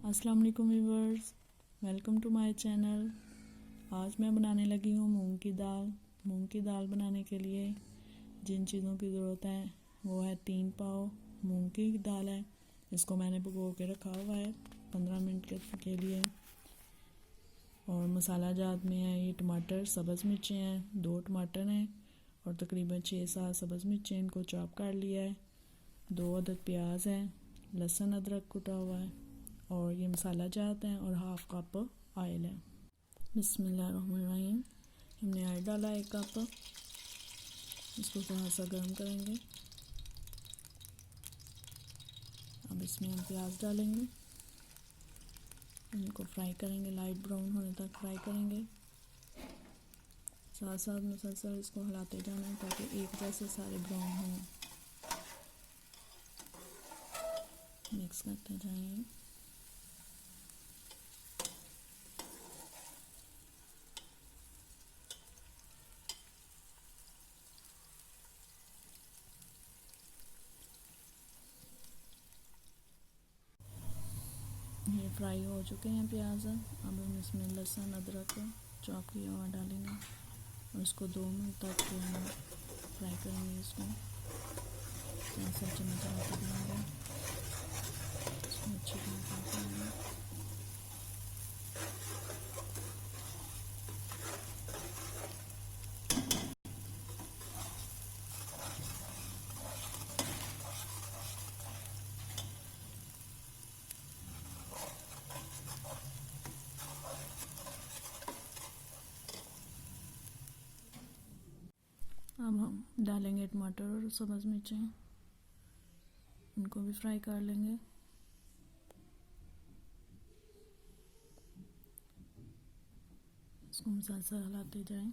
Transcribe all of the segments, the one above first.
अस्सलाम वालेकुम viewers, welcome to my channel. आज मैं बनाने लगी हूँ मूंग की दाल। मूंग की दाल बनाने के लिए जिन चीज़ों की ज़रूरत है वो है 3 पाव मूंग की दाल है। इसको मैंने भिगो के रखा हुआ है 15 मिनट के लिए। और मसाला जात में है ये टमाटर, सब्ज़ मिर्चें हैं, 2 टमाटर हैं और तकरीबन 6-7 सब्ज़ मिर्चें, इनको चॉप कर लिया है। 2 अदद प्याज है, लहसुन अदरक कुटा हुआ है और ये मसाला जात है और हाफ कप ऑयल है। बिस्मिल्लाहिर्रहमानिर्रहीम। हमने ऑयल डाला 1 कप, इसको थोड़ा सा गर्म करेंगे। अब इसमें हम प्याज डालेंगे, इनको फ्राई करेंगे, लाइट ब्राउन होने तक फ्राई करेंगे। साथ साथ मुसलसल इसको हिलाते जाना है ताकि एक जैसे सारे ब्राउन हों। मिक्स करते जाएंगे। ये फ्राई हो चुके हैं प्याज। अब हम इसमें लहसुन अदरक चॉप किया हुआ डालेंगे और इसको 2 मिनट तक हम फ्राई करेंगे। इसको ऐसा चम्मच चलाते जाएंगे, इसमें अच्छी तरह फ्राई करेंगे। अब हम डालेंगे टमाटर और सब्ज़ मिर्चें, इनको भी फ्राई कर लेंगे। इसको मुसलसल हिलाते जाएं।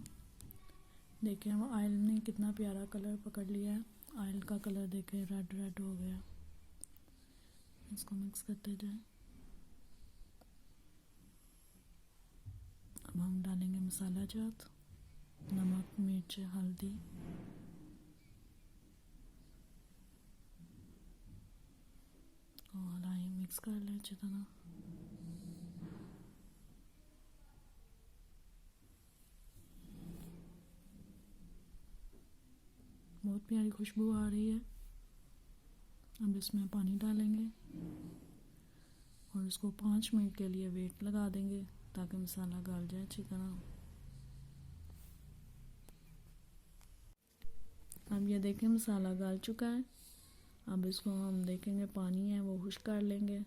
देखें वो ऑयल ने कितना प्यारा कलर पकड़ लिया है। ऑयल का कलर देखें रेड रेड हो गया। इसको मिक्स करते जाएं। अब हम डालेंगे मसाला जात, नमक, मिर्च, हल्दी और हलाएं, मिक्स कर लें अच्छी तरह। बहुत प्यारी खुशबू आ रही है। अब इसमें पानी डालेंगे और इसको 5 मिनट के लिए वेट लगा देंगे ताकि मसाला गल जाए अच्छी तरह। अब ये देखें मसाला गल चुका है। अब इसको हम देखेंगे पानी है वो खुश्क कर लेंगे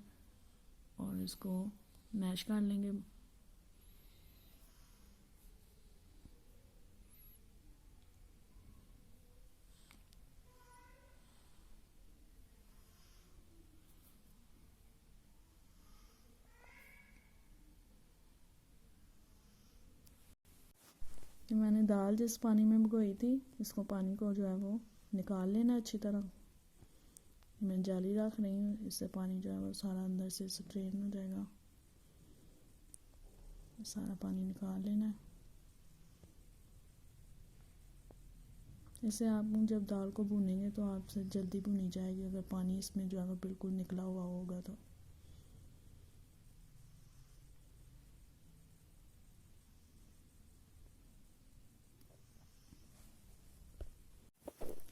और इसको मैश कर लेंगे। तो मैंने दाल जिस पानी में भिगोई थी, इसको पानी को जो है वो निकाल लेना अच्छी तरह। मैं जाली रख रही हूँ, इससे पानी जो है वो सारा अंदर से स्ट्रेन हो जाएगा। सारा पानी निकाल लेना है। इससे आप जब दाल को भूनेंगे तो आपसे जल्दी भुनी जाएगी, अगर पानी इसमें जो है वो बिल्कुल निकला हुआ होगा तो।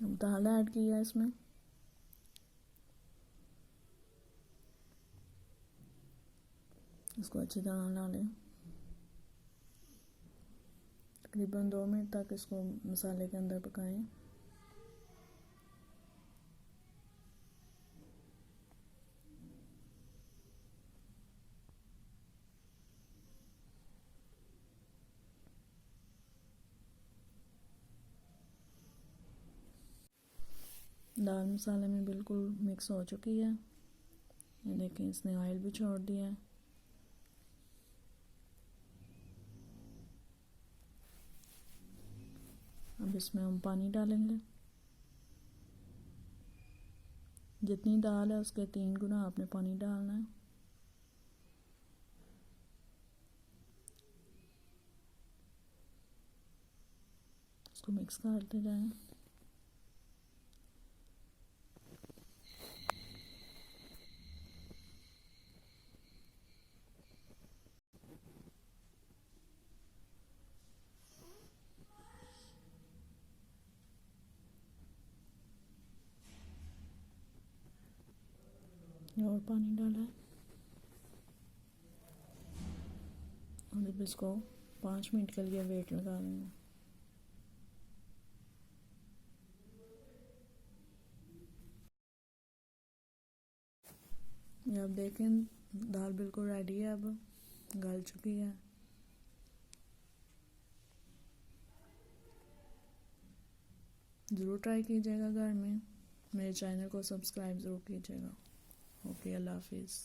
अब दाल ऐड किया इसमें, इसको अच्छी तरह हिला लें। तकरीबन 2 मिनट तक इसको मसाले के अंदर पकाएं। दाल मसाले में बिल्कुल मिक्स हो चुकी है। ये देखें इसने ऑयल भी छोड़ दिया है। अब इसमें हम पानी डालेंगे। जितनी दाल है उसके 3 गुना आपने पानी डालना है। इसको मिक्स करते जाएं। और पानी डाला है और अब इसको 5 मिनट के लिए वेट लगा रही हूँ। ये आप देखें दाल बिल्कुल रेडी है, अब गल चुकी है। ज़रूर ट्राई कीजिएगा घर में। मेरे चैनल को सब्सक्राइब ज़रूर कीजिएगा। ओके, अल्लाह हाफिज़।